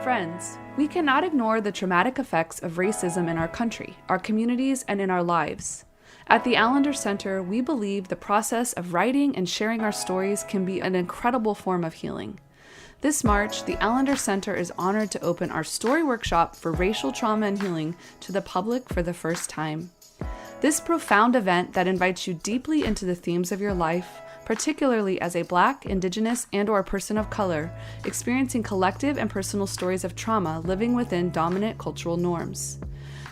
Friends, we cannot ignore the traumatic effects of racism in our country, our communities, and in our lives. At the Allender Center, we believe the process of writing and sharing our stories can be an incredible form of healing. This March, the Allender Center is honored to open our story workshop for racial trauma and healing to the public for the first time. This profound event that invites you deeply into the themes of your life, particularly as a Black, Indigenous, and/or person of color, experiencing collective and personal stories of trauma living within dominant cultural norms.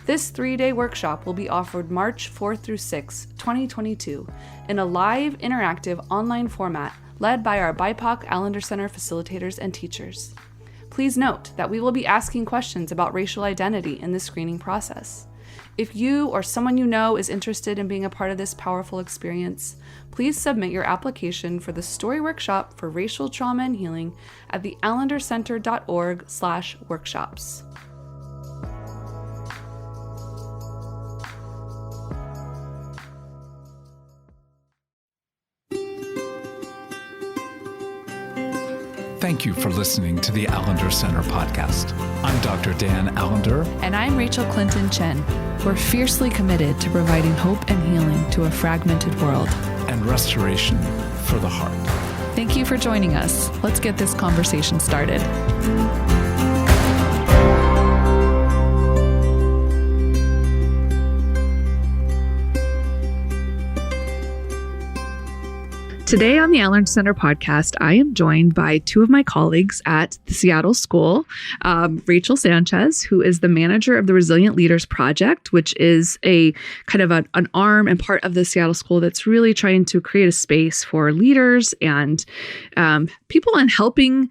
This 3-day workshop will be offered March 4th through 6th, 2022, in a live, interactive, online format led by our BIPOC Allender Center facilitators and teachers. Please note that we will be asking questions about racial identity in the screening process. If you or someone you know is interested in being a part of this powerful experience, please submit your application for the Story Workshop for Racial Trauma and Healing at theallendercenter.org/workshops. Thank you for listening to the Allender Center podcast. I'm Dr. Dan Allender. And I'm Rachel Clinton Chen. We're fiercely committed to providing hope and healing to a fragmented world. And restoration for the heart. Thank you for joining us. Let's get this conversation started. Today on the Allender Center podcast, I am joined by two of my colleagues at the Seattle School, Rachel Sanchez, who is the manager of the Resilient Leaders Project, which is a kind of an arm and part of the Seattle School that's really trying to create a space for leaders and people in helping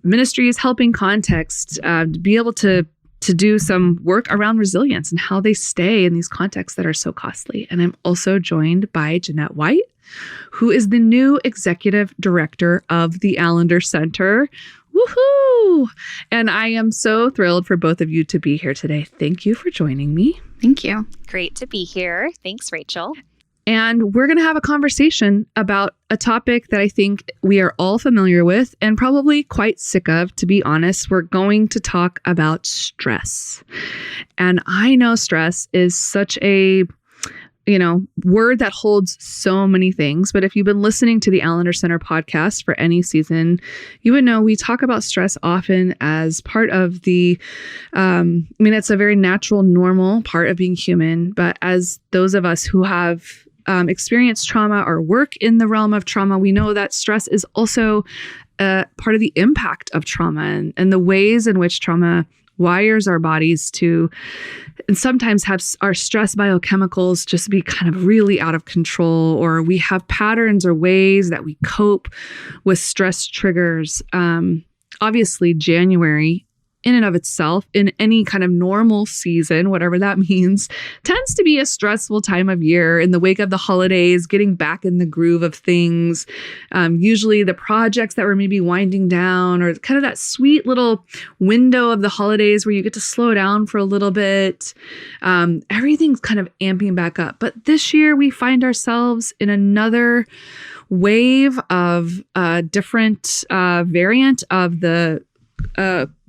ministries, helping context, to be able to do some work around resilience and how they stay in these contexts that are so costly. And I'm also joined by Jeanette White, who is the new executive director of the Allender Center. Woohoo! And I am so thrilled for both of you to be here today. Thank you for joining me. Thank you. Great to be here. Thanks, Rachel. And we're going to have a conversation about a topic that I think we are all familiar with and probably quite sick of, to be honest. We're going to talk about stress. And I know stress is such a word that holds so many things. But if you've been listening to the Allender Center podcast for any season, you would know we talk about stress often as part of the, it's a very natural, normal part of being human. But as those of us who have experienced trauma or work in the realm of trauma, we know that stress is also part of the impact of trauma and the ways in which trauma wires our bodies to, and sometimes have our stress biochemicals just be kind of really out of control, or we have patterns or ways that we cope with stress triggers. Obviously, January in and of itself, in any kind of normal season, whatever that means, tends to be a stressful time of year in the wake of the holidays, getting back in the groove of things. Usually the projects that were maybe winding down, or kind of that sweet little window of the holidays where you get to slow down for a little bit. Everything's kind of amping back up. But this year we find ourselves in another wave of a different variant of the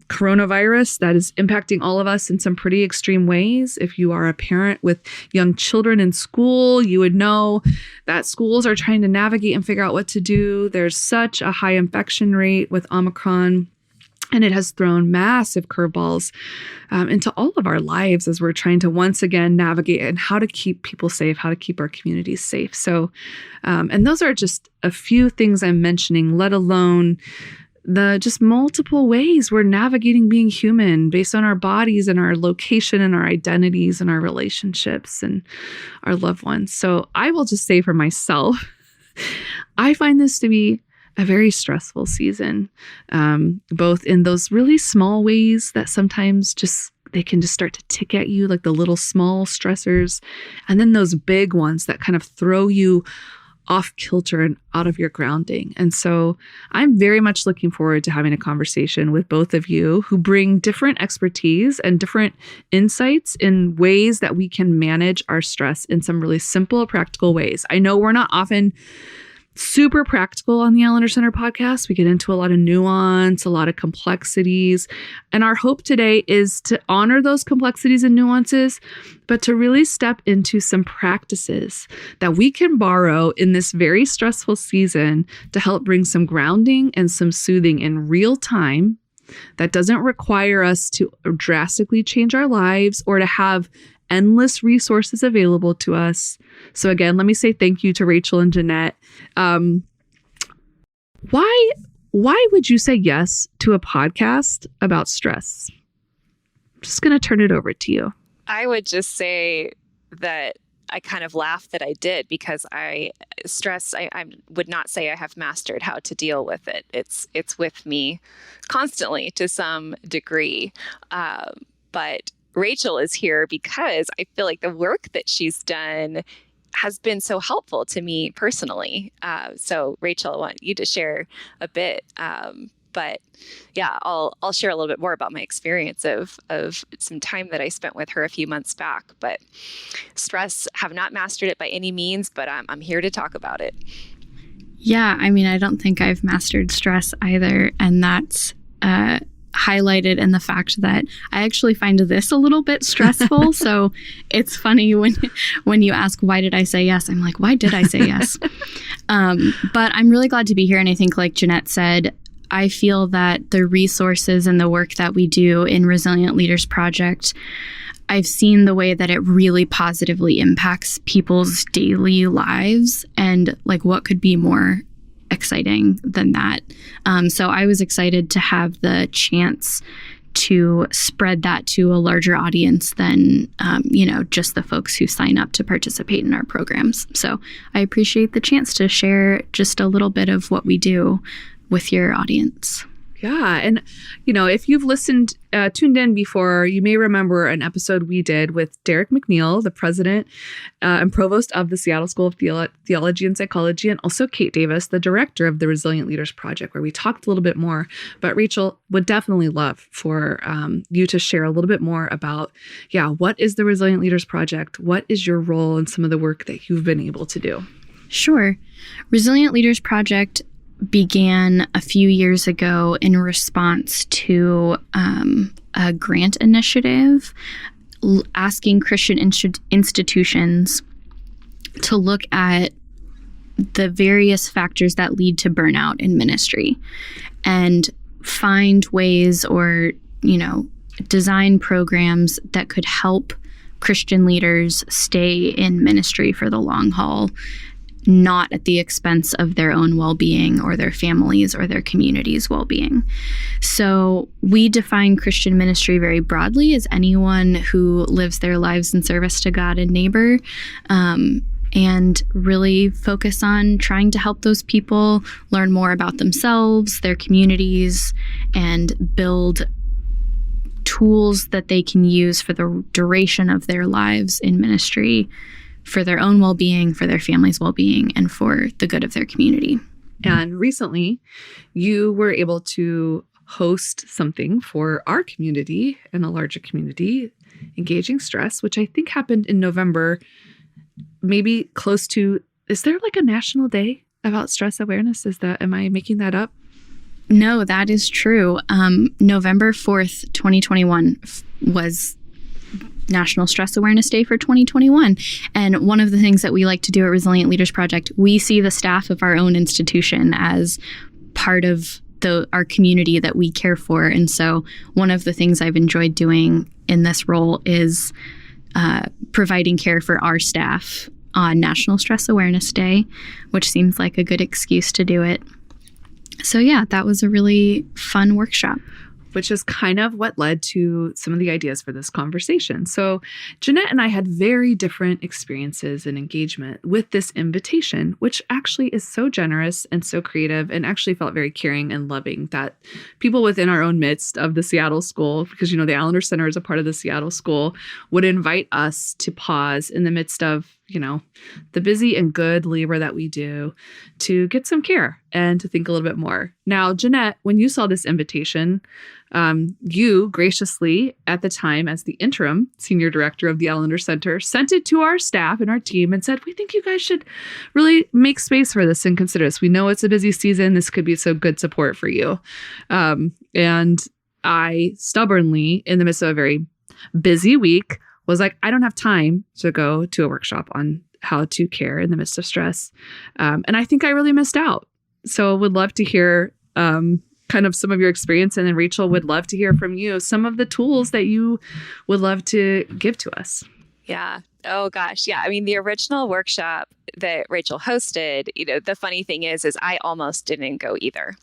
coronavirus that is impacting all of us in some pretty extreme ways. If you are a parent with young children in school, you would know that schools are trying to navigate and figure out what to do. There's such a high infection rate with Omicron, and it has thrown massive curveballs into all of our lives as we're trying to once again navigate and how to keep people safe, how to keep our communities safe. So, and those are just a few things I'm mentioning, let alone the just multiple ways we're navigating being human based on our bodies and our location and our identities and our relationships and our loved ones. So I will just say for myself, I find this to be a very stressful season, both in those really small ways that sometimes they can just start to tick at you, like the little small stressors, and then those big ones that kind of throw you off kilter and out of your grounding. And so I'm very much looking forward to having a conversation with both of you who bring different expertise and different insights in ways that we can manage our stress in some really simple, practical ways. I know we're not often super practical on the Allender Center podcast. We get into a lot of nuance, a lot of complexities. And our hope today is to honor those complexities and nuances, but to really step into some practices that we can borrow in this very stressful season to help bring some grounding and some soothing in real time that doesn't require us to drastically change our lives or to have endless resources available to us. So again, let me say thank you to Rachel and Jeanette. Why would you say yes to a podcast about stress? I'm just going to turn it over to you. I would just say that I kind of laugh that I did because I would not say I have mastered how to deal with it. It's with me constantly to some degree. But Rachel is here because I feel like the work that she's done has been so helpful to me personally. So Rachel, I want you to share a bit. But yeah, I'll share a little bit more about my experience of some time that I spent with her a few months back. But stress, have not mastered it by any means, but I'm here to talk about it. Yeah, I mean, I don't think I've mastered stress either. And that's highlighted in the fact that I actually find this a little bit stressful. So it's funny when you ask, why did I say yes? I'm like, why did I say yes? But I'm really glad to be here. And I think, like Jeanette said, I feel that the resources and the work that we do in Resilient Leaders Project, I've seen the way that it really positively impacts people's daily lives, and like what could be more exciting than that. So I was excited to have the chance to spread that to a larger audience than, just the folks who sign up to participate in our programs. So I appreciate the chance to share just a little bit of what we do with your audience. Yeah. And, if you've tuned in before, you may remember an episode we did with Derek McNeil, the president and provost of the Seattle School of Theology and Psychology, and also Kate Davis, the director of the Resilient Leaders Project, where we talked a little bit more. But Rachel, would definitely love for you to share a little bit more about, what is the Resilient Leaders Project? What is your role in some of the work that you've been able to do? Sure. Resilient Leaders Project began a few years ago in response to a grant initiative asking Christian institutions to look at the various factors that lead to burnout in ministry and find ways or, design programs that could help Christian leaders stay in ministry for the long haul, not at the expense of their own well-being or their families or their community's well-being. So we define Christian ministry very broadly as anyone who lives their lives in service to God and neighbor, and really focus on trying to help those people learn more about themselves, their communities, and build tools that they can use for the duration of their lives in ministry, for their own well-being, for their family's well-being, and for the good of their community. And recently, you were able to host something for our community and a larger community, Engaging Stress, which I think happened in November, maybe close to, is there like a national day about stress awareness? Am I making that up? No, that is true. November 4th, 2021 was National Stress Awareness Day for 2021. And one of the things that we like to do at Resilient Leaders Project, we see the staff of our own institution as part of our community that we care for. And so one of the things I've enjoyed doing in this role is providing care for our staff on National Stress Awareness Day, which seems like a good excuse to do it. So yeah, that was a really fun workshop. Which is kind of what led to some of the ideas for this conversation. So Jeanette and I had very different experiences and engagement with this invitation, which actually is so generous and so creative and actually felt very caring and loving that people within our own midst of the Seattle School, because, the Allender Center is a part of the Seattle School, would invite us to pause in the midst of the busy and good labor that we do to get some care and to think a little bit more. Now, Jeanette, when you saw this invitation, you graciously, at the time as the interim senior director of the Allender Center, sent it to our staff and our team and said, we think you guys should really make space for this and consider this. We know it's a busy season. This could be some good support for you. And I stubbornly, in the midst of a very busy week, was like, I don't have time to go to a workshop on how to care in the midst of stress. And I think I really missed out. So would love to hear kind of some of your experience. And then Rachel, would love to hear from you some of the tools that you would love to give to us. Yeah. Oh gosh. Yeah. I mean, the original workshop that Rachel hosted, the funny thing is I almost didn't go either.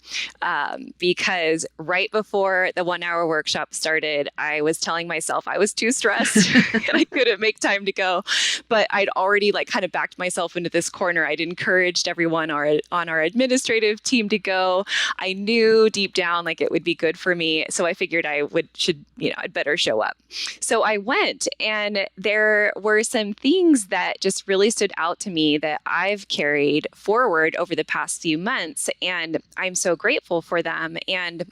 Because right before the 1 hour workshop started, I was telling myself I was too stressed and I couldn't make time to go. But I'd already kind of backed myself into this corner. I'd encouraged everyone on our administrative team to go. I knew deep down it would be good for me. So I figured I'd better show up. So I went, and there were some things that just really stood out to me that I've carried forward over the past few months, and I'm so grateful for them. And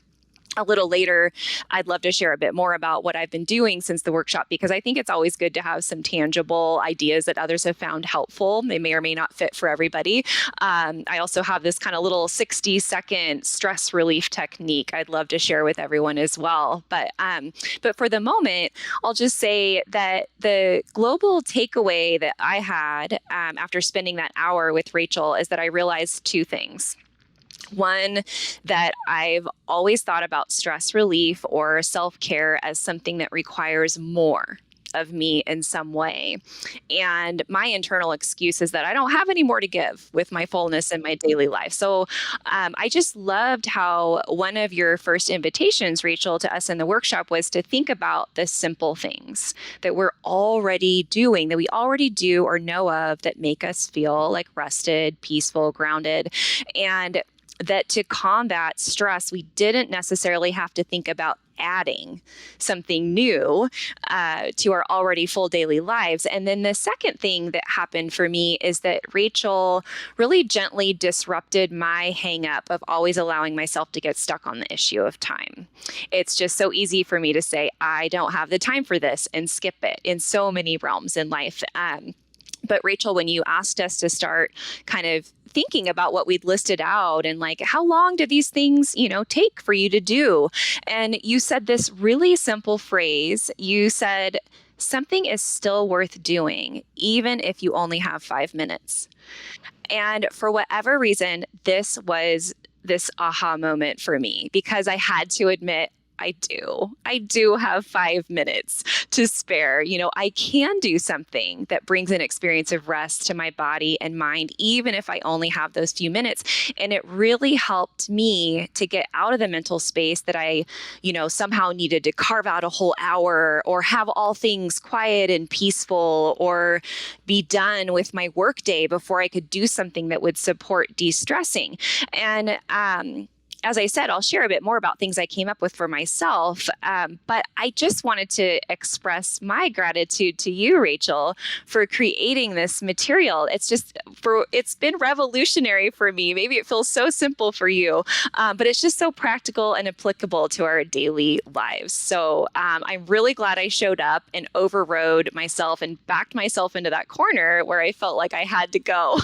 a little later, I'd love to share a bit more about what I've been doing since the workshop, because I think it's always good to have some tangible ideas that others have found helpful. They may or may not fit for everybody. I also have this kind of little 60-second stress relief technique I'd love to share with everyone as well. But for the moment, I'll just say that the global takeaway that I had after spending that hour with Rachel is that I realized two things. One, that I've always thought about stress relief or self-care as something that requires more of me in some way. And my internal excuse is that I don't have any more to give with my fullness in my daily life. So I just loved how one of your first invitations, Rachel, to us in the workshop was to think about the simple things that we're already doing, that we already do or know of, that make us feel rested, peaceful, grounded. And that to combat stress, we didn't necessarily have to think about adding something new to our already full daily lives. And then the second thing that happened for me is that Rachel really gently disrupted my hang up of always allowing myself to get stuck on the issue of time. It's just so easy for me to say, I don't have the time for this, and skip it in so many realms in life. But Rachel, when you asked us to start kind of thinking about what we'd listed out and how long do these things, take for you to do? And you said this really simple phrase. You said, something is still worth doing, even if you only have 5 minutes. And for whatever reason, this was this aha moment for me, because I had to admit, I do have 5 minutes to spare. I can do something that brings an experience of rest to my body and mind, even if I only have those few minutes. And it really helped me to get out of the mental space that I, somehow needed to carve out a whole hour or have all things quiet and peaceful or be done with my workday before I could do something that would support de-stressing. And, as I said, I'll share a bit more about things I came up with for myself, but I just wanted to express my gratitude to you, Rachel, for creating this material. It's been revolutionary for me. Maybe it feels so simple for you, but it's just so practical and applicable to our daily lives. So I'm really glad I showed up and overrode myself and backed myself into that corner where I felt like I had to go.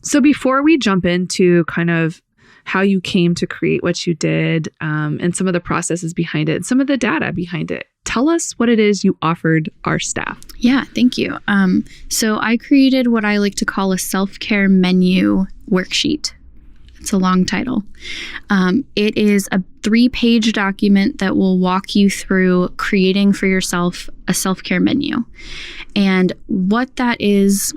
So before we jump into kind of how you came to create what you did, and some of the processes behind it, some of the data behind it, tell us what it is you offered our staff. Yeah, thank you. So I created what I like to call a self-care menu worksheet. It's a long title. It is a 3-page document that will walk you through creating for yourself a self-care menu. And what that is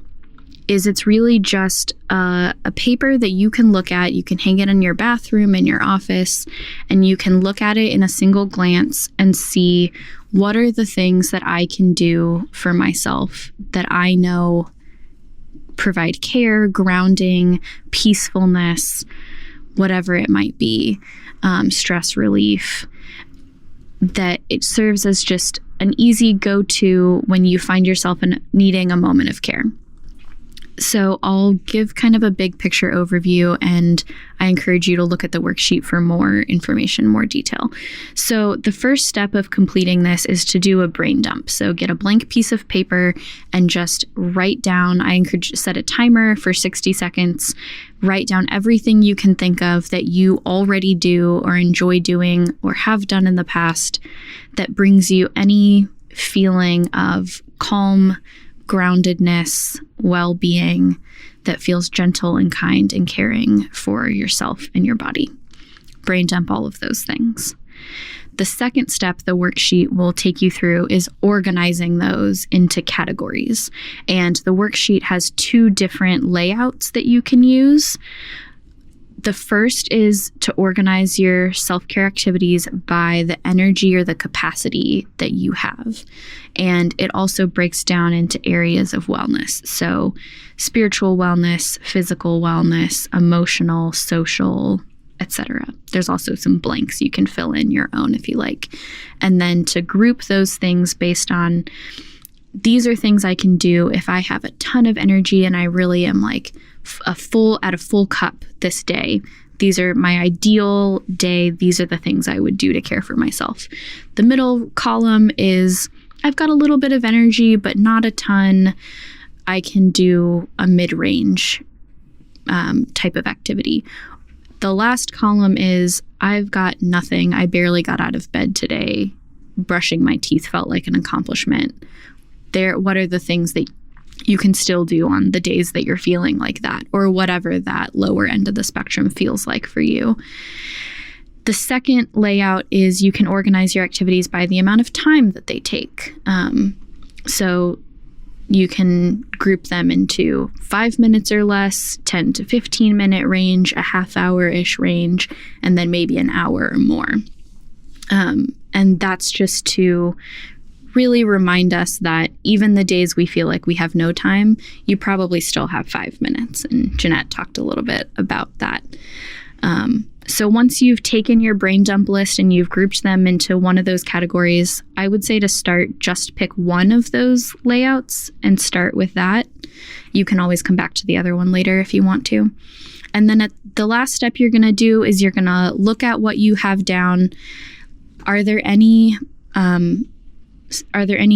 it's really just a paper that you can look at. You can hang it in your bathroom, in your office, and you can look at it in a single glance and see what are the things that I can do for myself that I know provide care, grounding, peacefulness, whatever it might be, stress relief. that it serves as just an easy go-to when you find yourself needing a moment of care. So I'll give kind of a big picture overview, and I encourage you to look at the worksheet for more information, more detail. So the first step of completing this is to do a brain dump. So get a blank piece of paper and just write down, I encourage you to set a timer for 60 seconds, write down everything you can think of that you already do or enjoy doing or have done in the past that brings you any feeling of calm, groundedness, well-being that feels gentle and kind and caring for yourself and your body. Brain dump all of those things. The second step the worksheet will take you through is organizing those into categories. And the worksheet has 2 different layouts that you can use. The first is to organize your self-care activities by the energy or the capacity that you have. And it also breaks down into areas of wellness. So spiritual wellness, physical wellness, emotional, social, etc. There's also some blanks you can fill in your own if you like. And then to group those things based on, these are things I can do if I have a ton of energy and I really am like a full cup this day. These are my ideal day. These are the things I would do to care for myself. The middle column is I've got a little bit of energy, but not a ton. I can do a mid-range type of activity. The last column is I've got nothing. I barely got out of bed today. Brushing my teeth felt like an accomplishment. What are the things that you can still do on the days that you're feeling like that, or whatever that lower end of the spectrum feels like for you. The second layout is you can organize your activities by the amount of time that they take. So you can group them into 5 minutes or less, 10 to 15 minute range, a half hour-ish range, and then maybe an hour or more. And that's just to really remind us that even the days we feel like we have no time, you probably still have 5 minutes. And Jeanette talked a little bit about that. So once you've taken your brain dump list and you've grouped them into one of those categories, I would say to start, just pick one of those layouts and start with that. You can always come back to the other one later if you want to. And then at the last step you're going to do is you're going to look at what you have down. Are there any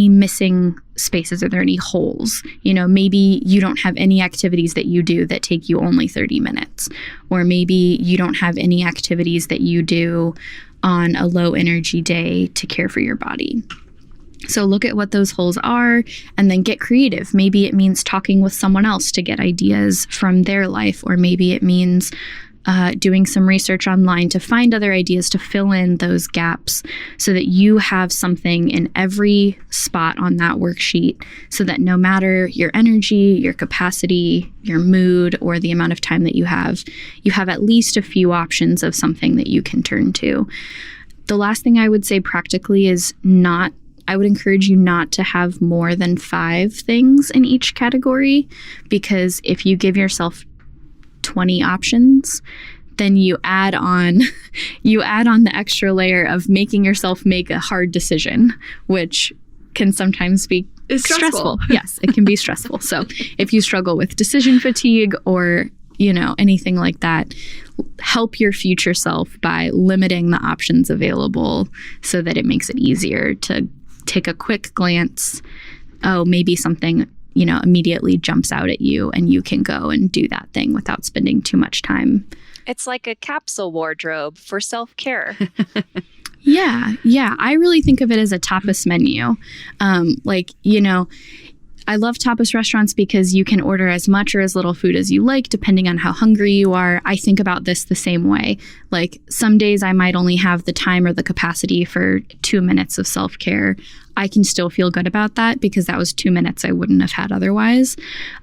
missing spaces? Are there any holes? Maybe you don't have any activities that you do that take you only 30 minutes. Or maybe you don't have any activities that you do on a low energy day to care for your body. So look at what those holes are and then get creative. Maybe it means talking with someone else to get ideas from their life, or maybe it means doing some research online to find other ideas to fill in those gaps so that you have something in every spot on that worksheet, so that no matter your energy, your capacity, your mood, or the amount of time that you have at least a few options of something that you can turn to. The last thing I would say practically is I would encourage you not to have more than 5 things in each category, because if you give yourself 20 options, then you add on the extra layer of making yourself make a hard decision, which can sometimes be stressful. Yes, it can be stressful. So if you struggle with decision fatigue or, anything like that, help your future self by limiting the options available so that it makes it easier to take a quick glance. Oh, maybe something immediately jumps out at you and you can go and do that thing without spending too much time. It's like a capsule wardrobe for self-care. Yeah. I really think of it as a tapas menu. I love tapas restaurants because you can order as much or as little food as you like, depending on how hungry you are. I think about this the same way. Like some days I might only have the time or the capacity for 2 minutes of self-care. I can still feel good about that because that was 2 minutes I wouldn't have had otherwise.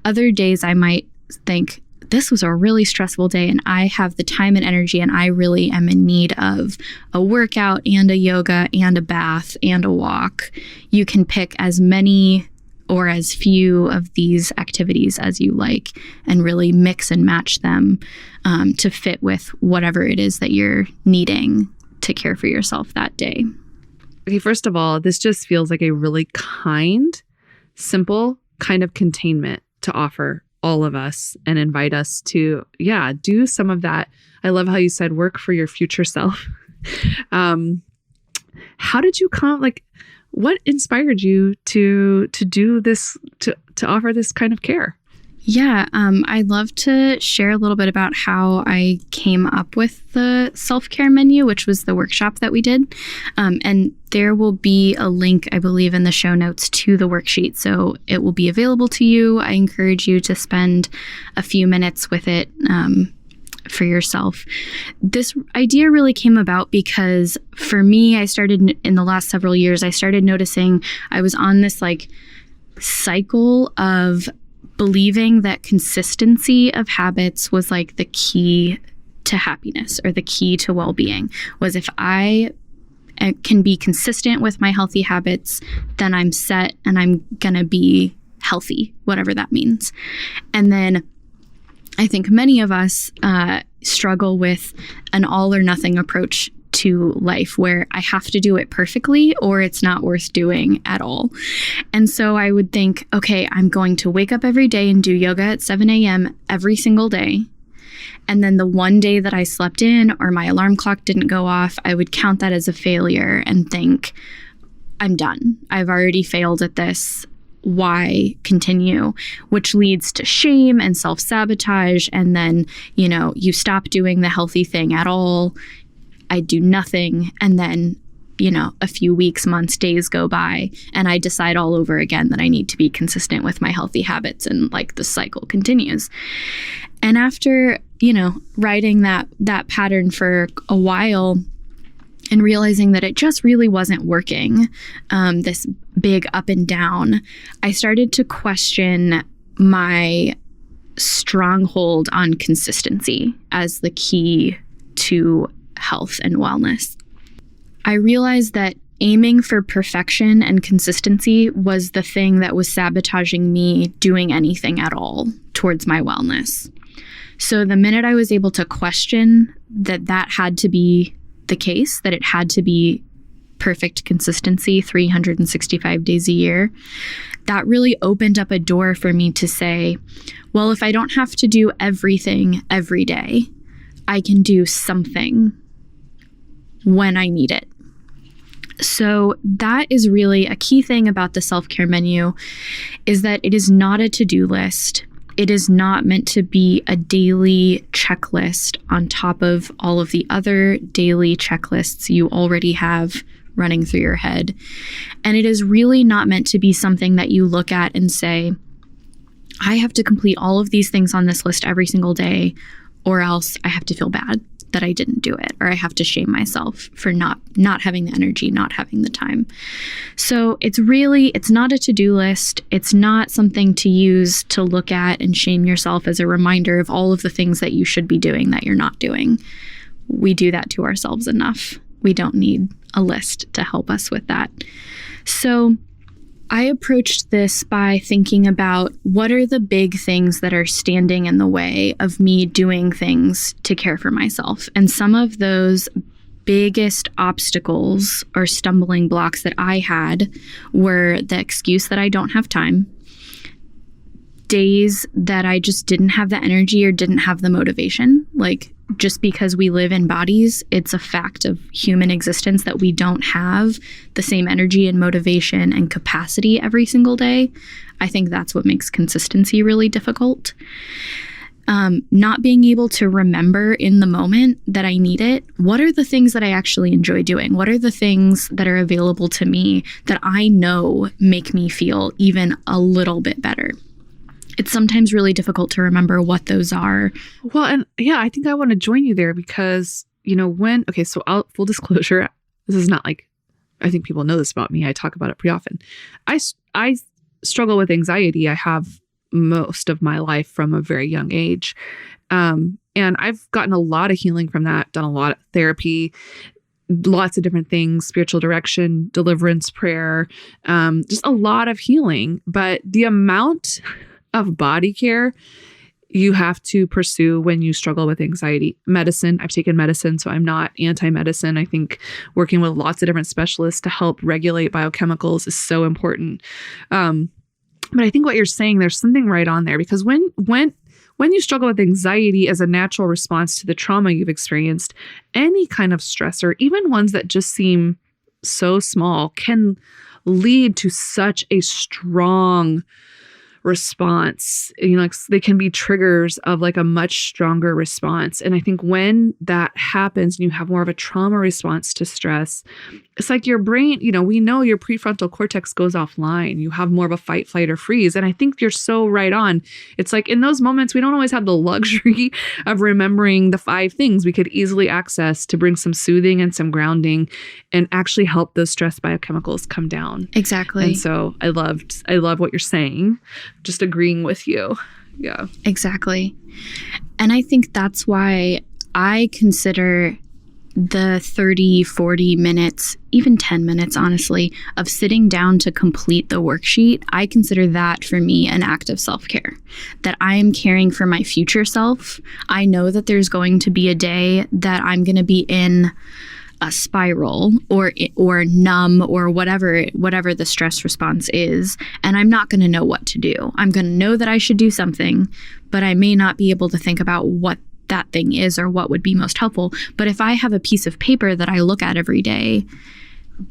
Other days I might think, this was a really stressful day and I have the time and energy and I really am in need of a workout and a yoga and a bath and a walk. You can pick as many or as few of these activities as you like and really mix and match them to fit with whatever it is that you're needing to care for yourself that day. Okay, first of all, this just feels like a really kind, simple kind of containment to offer all of us and invite us to, do some of that. I love how you said work for your future self. How did you what inspired you to do this, to offer this kind of care? Yeah, I'd love to share a little bit about how I came up with the self-care menu, which was the workshop that we did. And there will be a link, I believe, in the show notes to the worksheet. So it will be available to you. I encourage you to spend a few minutes with it for yourself. This idea really came about because for me, I started in the last several years, I started noticing I was on this cycle of believing that consistency of habits was the key to happiness or the key to well-being. Was if I can be consistent with my healthy habits, then I'm set and I'm gonna be healthy, whatever that means. And then I think many of us struggle with an all or nothing approach to life where I have to do it perfectly or it's not worth doing at all. And so I would think, okay, I'm going to wake up every day and do yoga at 7 a.m. every single day. And then the one day that I slept in or my alarm clock didn't go off, I would count that as a failure and think, I'm done. I've already failed at this. Why continue? Which leads to shame and self-sabotage. And then, you stop doing the healthy thing at all. I do nothing. And then, a few weeks, months, days go by and I decide all over again that I need to be consistent with my healthy habits. And the cycle continues. And after, riding that pattern for a while and realizing that it just really wasn't working, this big up and down, I started to question my stronghold on consistency as the key to health and wellness. I realized that aiming for perfection and consistency was the thing that was sabotaging me doing anything at all towards my wellness. So the minute I was able to question that had to be the case, that it had to be perfect consistency 365 days a year, that really opened up a door for me to say, well, if I don't have to do everything every day, I can do something when I need it. So that is really a key thing about the self-care menu, is that it is not a to-do list. It is not meant to be a daily checklist on top of all of the other daily checklists you already have running through your head. And it is really not meant to be something that you look at and say, I have to complete all of these things on this list every single day, or else I have to feel bad that I didn't do it, or I have to shame myself for not having the energy, not having the time. So it's not a to-do list. It's not something to use to look at and shame yourself as a reminder of all of the things that you should be doing that you're not doing. We do that to ourselves enough. We don't need a list to help us with that. So I approached this by thinking about what are the big things that are standing in the way of me doing things to care for myself. And some of those biggest obstacles or stumbling blocks that I had were the excuse that I don't have time, days that I just didn't have the energy or didn't have the motivation. Just because we live in bodies, it's a fact of human existence that we don't have the same energy and motivation and capacity every single day. I think that's what makes consistency really difficult. Not being able to remember in the moment that I need it. What are the things that I actually enjoy doing? What are the things that are available to me that I know make me feel even a little bit better? It's sometimes really difficult to remember what those are. Well, and I think I want to join you there because, so full disclosure, this is not I think people know this about me. I talk about it pretty often. I struggle with anxiety. I have most of my life from a very young age. And I've gotten a lot of healing from that, done a lot of therapy, lots of different things, spiritual direction, deliverance, prayer, just a lot of healing. But the amount of body care, you have to pursue when you struggle with anxiety. Medicine, I've taken medicine, so I'm not anti-medicine. I think working with lots of different specialists to help regulate biochemicals is so important. But I think what you're saying, there's something right on there, because when you struggle with anxiety as a natural response to the trauma you've experienced, any kind of stressor, even ones that just seem so small, can lead to such a strong response. They can be triggers of like a much stronger response. And I think when that happens and you have more of a trauma response to stress, it's like your brain, we know your prefrontal cortex goes offline. You have more of a fight, flight, or freeze. And I think you're so right on. It's like in those moments, we don't always have the luxury of remembering the 5 things we could easily access to bring some soothing and some grounding and actually help those stress biochemicals come down. Exactly. And so I love what you're saying. Just agreeing with you. Yeah. Exactly. And I think that's why I consider the 30, 40 minutes, even 10 minutes, honestly, of sitting down to complete the worksheet, I consider that for me an act of self-care, that I am caring for my future self. I know that there's going to be a day that I'm going to be in a spiral or numb or whatever the stress response is, and I'm not going to know what to do. I'm going to know that I should do something, but I may not be able to think about what that thing is or what would be most helpful. But if I have a piece of paper that I look at every day,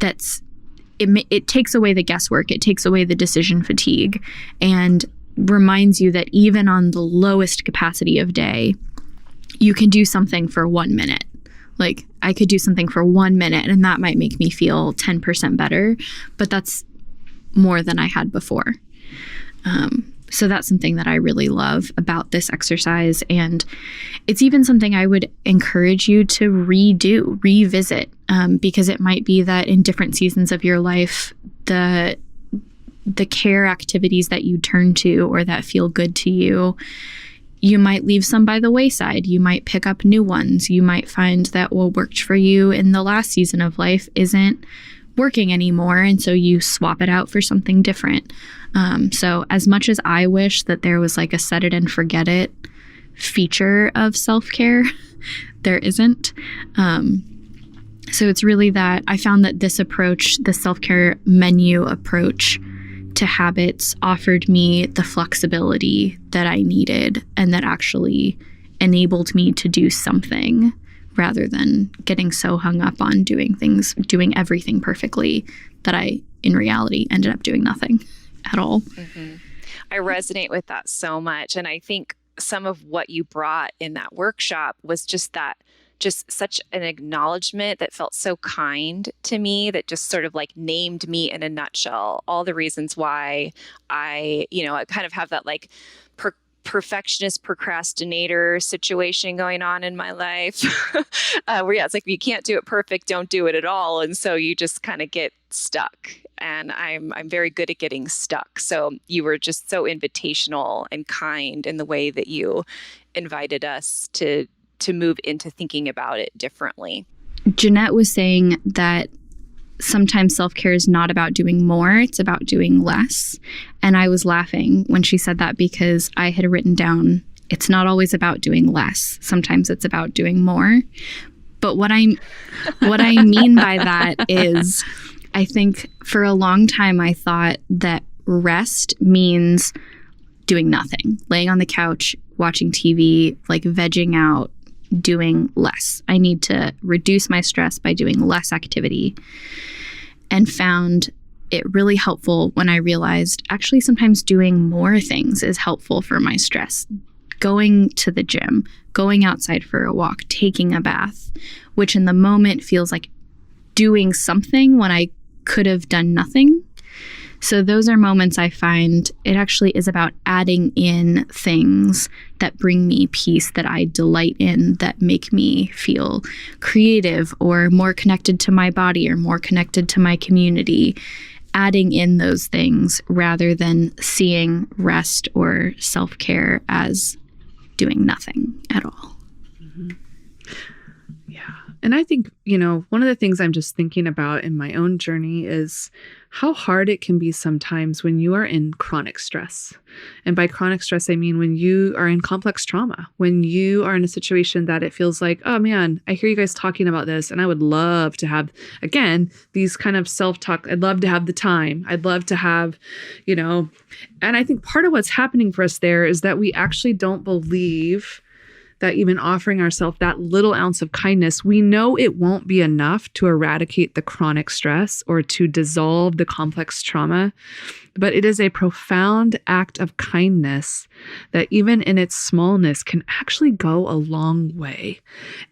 it takes away the guesswork, it takes away the decision fatigue, and reminds you that even on the lowest capacity of day, you can do something for 1 minute. Like I could do something for 1 minute and that might make me feel 10% better, but that's more than I had before. So that's something that I really love about this exercise. And it's even something I would encourage you to revisit, because it might be that in different seasons of your life, the care activities that you turn to or that feel good to you, you might leave some by the wayside. You might pick up new ones. You might find that what worked for you in the last season of life isn't working anymore, and so you swap it out for something different. So as much as I wish that there was like a set it and forget it feature of self-care, there isn't. So it's really that I found that this approach, the self-care menu approach to habits, offered me the flexibility that I needed and that actually enabled me to do something rather than getting so hung up on doing everything perfectly that I, in reality, ended up doing nothing at all. Mm-hmm. I resonate with that so much. And I think some of what you brought in that workshop was just such an acknowledgement that felt so kind to me, that just sort of like named me in a nutshell, all the reasons why I kind of have that like perfectionist procrastinator situation going on in my life where it's like, if you can't do it perfect, don't do it at all. And so you just kind of get stuck. And I'm very good at getting stuck. So you were just so invitational and kind in the way that you invited us to move into thinking about it differently. Jeanette was saying that sometimes self-care is not about doing more, it's about doing less. And I was laughing when she said that because I had written down, it's not always about doing less. Sometimes it's about doing more. But what I mean by that is, I think for a long time I thought that rest means doing nothing, laying on the couch, watching TV, like vegging out, doing less. I need to reduce my stress by doing less activity, and found it really helpful when I realized actually sometimes doing more things is helpful for my stress. Going to the gym, going outside for a walk, taking a bath, which in the moment feels like doing something when I could have done nothing. So those are moments I find it actually is about adding in things that bring me peace, that I delight in, that make me feel creative or more connected to my body or more connected to my community. Adding in those things rather than seeing rest or self-care as doing nothing at all. Mm-hmm. Yeah. And I think, one of the things I'm just thinking about in my own journey is how hard it can be sometimes when you are in chronic stress. And by chronic stress, I mean when you are in complex trauma, when you are in a situation that it feels like, oh man, I hear you guys talking about this, and I would love to have, again, these kind of self-talk. I'd love to have the time. I'd love to have, and I think part of what's happening for us there is that we actually don't believe that even offering ourselves that little ounce of kindness, we know it won't be enough to eradicate the chronic stress or to dissolve the complex trauma, but it is a profound act of kindness that even in its smallness can actually go a long way.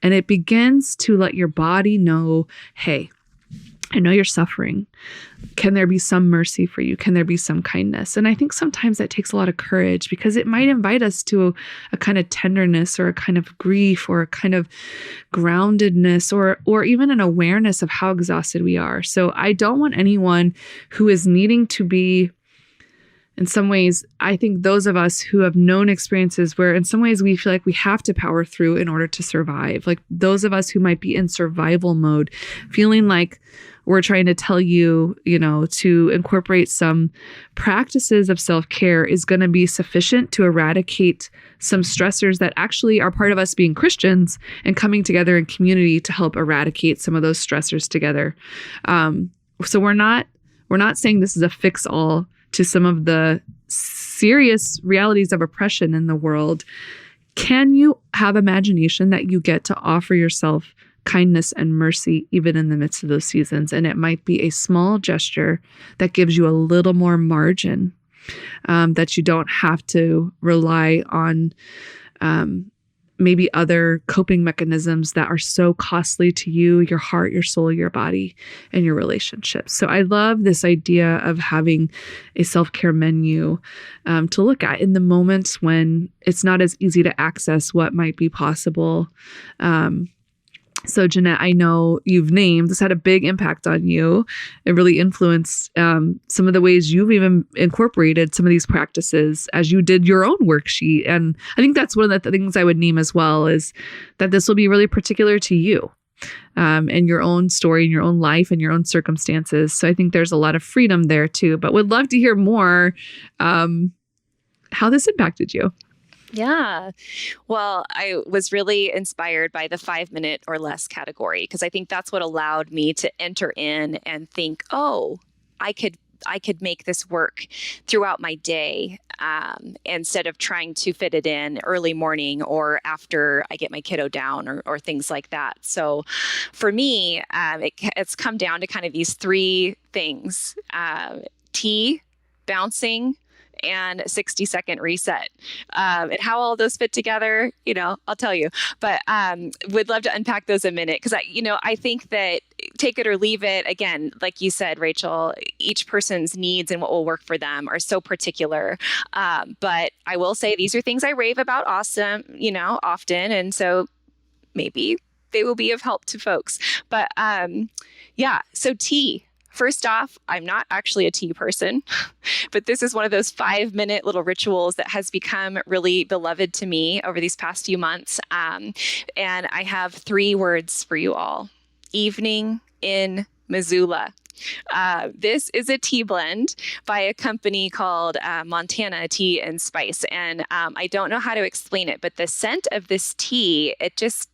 And it begins to let your body know, hey, I know you're suffering. Can there be some mercy for you? Can there be some kindness? And I think sometimes that takes a lot of courage because it might invite us to a kind of tenderness or a kind of grief or a kind of groundedness or even an awareness of how exhausted we are. So I don't want anyone who is needing to be, in some ways, I think those of us who have known experiences where in some ways we feel like we have to power through in order to survive, like those of us who might be in survival mode, feeling like we're trying to tell you, to incorporate some practices of self-care is going to be sufficient to eradicate some stressors that actually are part of us being Christians and coming together in community to help eradicate some of those stressors together. So we're not saying this is a fix-all to some of the serious realities of oppression in the world. Can you have imagination that you get to offer yourself kindness and mercy even in the midst of those seasons? And it might be a small gesture that gives you a little more margin, that you don't have to rely on maybe other coping mechanisms that are so costly to you, your heart, your soul, your body, and your relationships. So I love this idea of having a self-care menu to look at in the moments when it's not as easy to access what might be possible. So Jeanette, I know you've named, this had a big impact on you. It really influenced some of the ways you've even incorporated some of these practices as you did your own worksheet. And I think that's one of the things I would name as well, is that this will be really particular to you and your own story and your own life and your own circumstances. So I think there's a lot of freedom there too, but would love to hear more how this impacted you. Yeah. Well, I was really inspired by the 5-minute or less category, because I think that's what allowed me to enter in and think, oh, I could make this work throughout my day, instead of trying to fit it in early morning or after I get my kiddo down or things like that. So for me, it's come down to kind of these 3 things, tea, bouncing, and a 60-second reset. And how all those fit together, I'll tell you. But would love to unpack those a minute, because I think that take it or leave it, again, like you said, Rachel, each person's needs and what will work for them are so particular. But I will say these are things I rave about often. And so maybe they will be of help to folks. But so tea. First off, I'm not actually a tea person, but this is one of those 5-minute little rituals that has become really beloved to me over these past few months. And I have 3 words for you all. Evening in Missoula. This is a tea blend by a company called Montana Tea and Spice. And I don't know how to explain it, but the scent of this tea, it just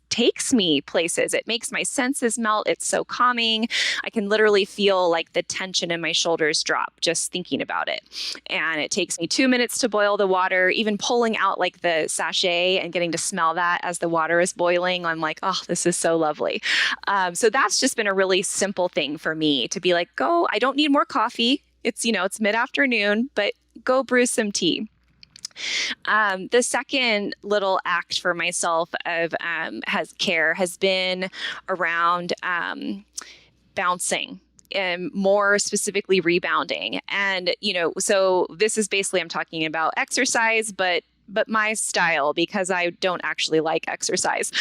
takes me places. It makes my senses melt. It's so calming. I can literally feel like the tension in my shoulders drop just thinking about it. And it takes me 2 minutes to boil the water, even pulling out like the sachet and getting to smell that as the water is boiling. I'm like, oh, this is so lovely. So that's just been a really simple thing for me to be like, go, I don't need more coffee. It's mid-afternoon, but go brew some tea. The second little act for myself of has been around bouncing, and more specifically rebounding. And so this is basically, I'm talking about exercise, but my style, because I don't actually like exercise.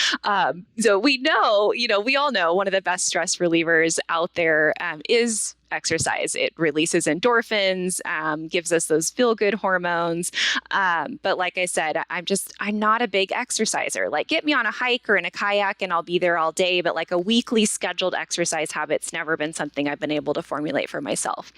So we all know one of the best stress relievers out there is exercise. It releases endorphins, gives us those feel-good hormones. But like I said, I'm not a big exerciser. Like, get me on a hike or in a kayak and I'll be there all day. But like a weekly scheduled exercise habit's never been something I've been able to formulate for myself.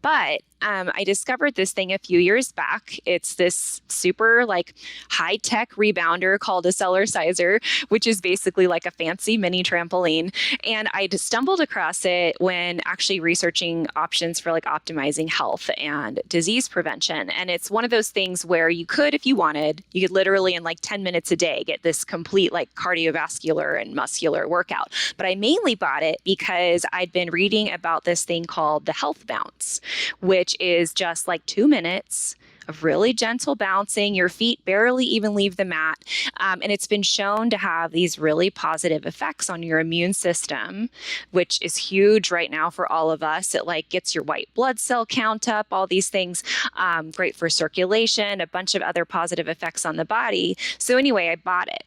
But I discovered this thing a few years back. It's this super like high-tech rebounder called a Cellerciser, which is basically like a fancy mini trampoline. And I just stumbled across it when actually researching options for like optimizing health and disease prevention. And it's one of those things where you could, if you wanted, you could literally in like 10 minutes a day get this complete like cardiovascular and muscular workout. But I mainly bought it because I'd been reading about this thing called the Health Bounce, which is just like 2 minutes of really gentle bouncing. Your feet barely even leave the mat. And it's been shown to have these really positive effects on your immune system, which is huge right now for all of us. It like gets your white blood cell count up, all these things, great for circulation, a bunch of other positive effects on the body. So anyway, I bought it.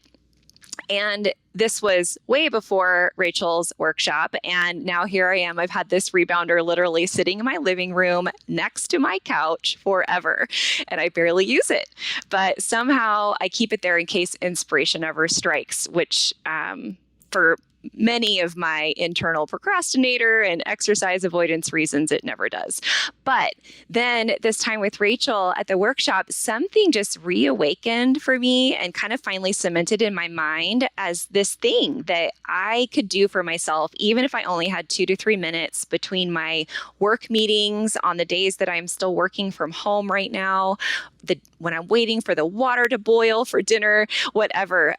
And this was way before Rachel's workshop. And now here I am. I've had this rebounder literally sitting in my living room next to my couch forever. And I barely use it. But somehow I keep it there in case inspiration ever strikes, which for many of my internal procrastinator and exercise avoidance reasons, it never does. But then this time with Rachel at the workshop, something just reawakened for me and kind of finally cemented in my mind as this thing that I could do for myself, even if I only had 2 to 3 minutes between my work meetings on the days that I'm still working from home right now, when I'm waiting for the water to boil for dinner, whatever.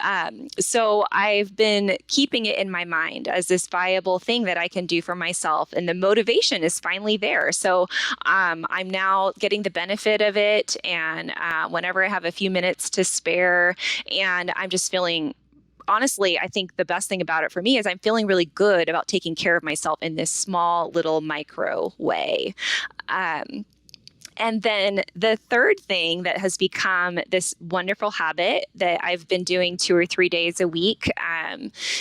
So I've been keeping it in my mind as this viable thing that I can do for myself. And the motivation is finally there. So I'm now getting the benefit of it. And whenever I have a few minutes to spare, and I'm just feeling, honestly, I think the best thing about it for me is I'm feeling really good about taking care of myself in this small little micro way. And then the third thing that has become this wonderful habit that I've been doing 2 or 3 days a week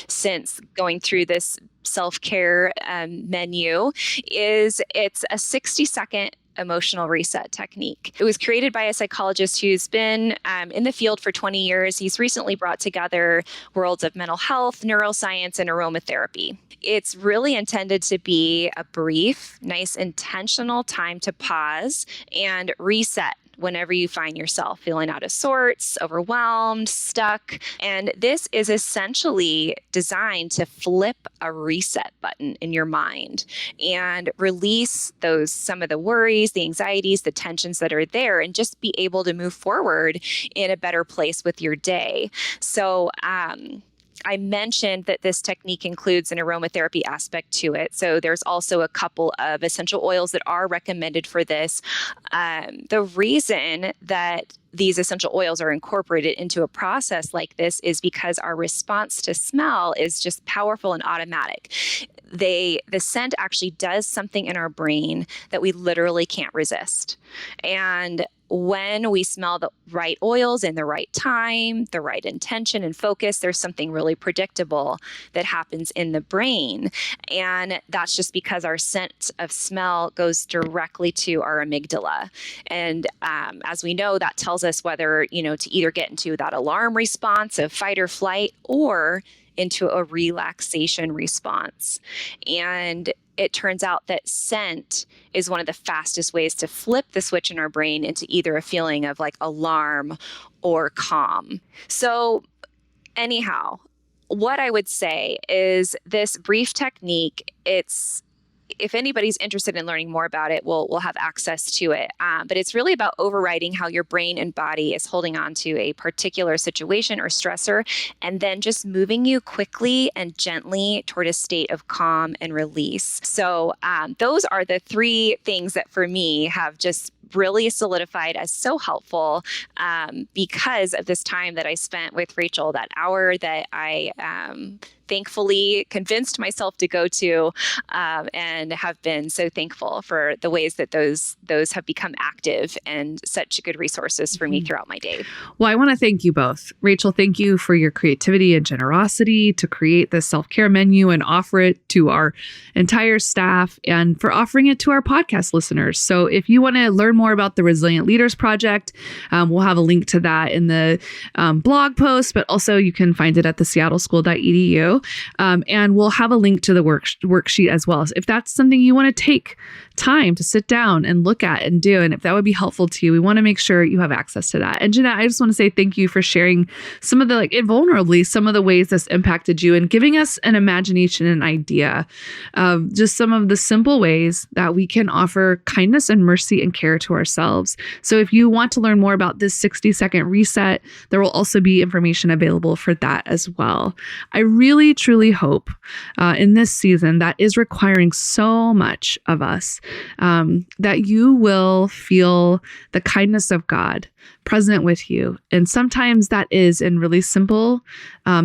since going through this self-care menu is it's a 60-second emotional reset technique. It was created by a psychologist who's been in the field for 20 years. He's recently brought together worlds of mental health, neuroscience, and aromatherapy. It's really intended to be a brief, nice, intentional time to pause and reset whenever you find yourself feeling out of sorts, overwhelmed, stuck. And this is essentially designed to flip a reset button in your mind and release some of the worries, the anxieties, the tensions that are there, and just be able to move forward in a better place with your day. So, I mentioned that this technique includes an aromatherapy aspect to it. So there's also a couple of essential oils that are recommended for this. The reason that these essential oils are incorporated into a process like this is because our response to smell is just powerful and automatic. The scent actually does something in our brain that we literally can't resist. And when we smell the right oils in the right time, the right intention and focus, there's something really predictable that happens in the brain. And that's just because our sense of smell goes directly to our amygdala. And as we know, that tells us whether, to either get into that alarm response of fight or flight or into a relaxation response. And it turns out that scent is one of the fastest ways to flip the switch in our brain into either a feeling of like alarm or calm. So anyhow, what I would say is this brief technique, if anybody's interested in learning more about it, we'll have access to it. But it's really about overriding how your brain and body is holding on to a particular situation or stressor, and then just moving you quickly and gently toward a state of calm and release. So those are the 3 things that for me have just really solidified as so helpful because of this time that I spent with Rachel, that hour that I thankfully convinced myself to go to, and have been so thankful for the ways that those have become active and such good resources for me throughout my day. Well, I want to thank you both. Rachel, thank you for your creativity and generosity to create this self-care menu and offer it to our entire staff, and for offering it to our podcast listeners. So if you want to learn more about the Resilient Leaders Project, we'll have a link to that in the blog post, but also you can find it at theseattleschool.edu. And we'll have a link to the worksheet as well. So if that's something you want to take time to sit down and look at and do, and if that would be helpful to you, we want to make sure you have access to that. And Jeanette, I just want to say thank you for sharing some of the, vulnerably, some of the ways this impacted you and giving us an imagination and idea of just some of the simple ways that we can offer kindness and mercy and care to ourselves. So if you want to learn more about this 60-second reset, there will also be information available for that as well. I really, truly hope in this season that is requiring so much of us, that you will feel the kindness of God present with you. And sometimes that is in really simple,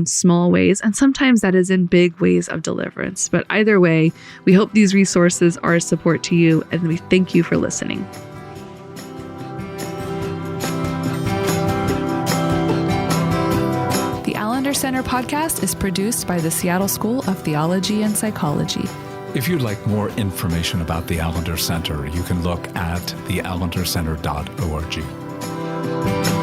small ways, and sometimes that is in big ways of deliverance. But either way, we hope these resources are a support to you, and we thank you for listening. The Allender Center podcast is produced by the Seattle School of Theology and Psychology. If you'd like more information about the Allender Center, you can look at theallendercenter.org.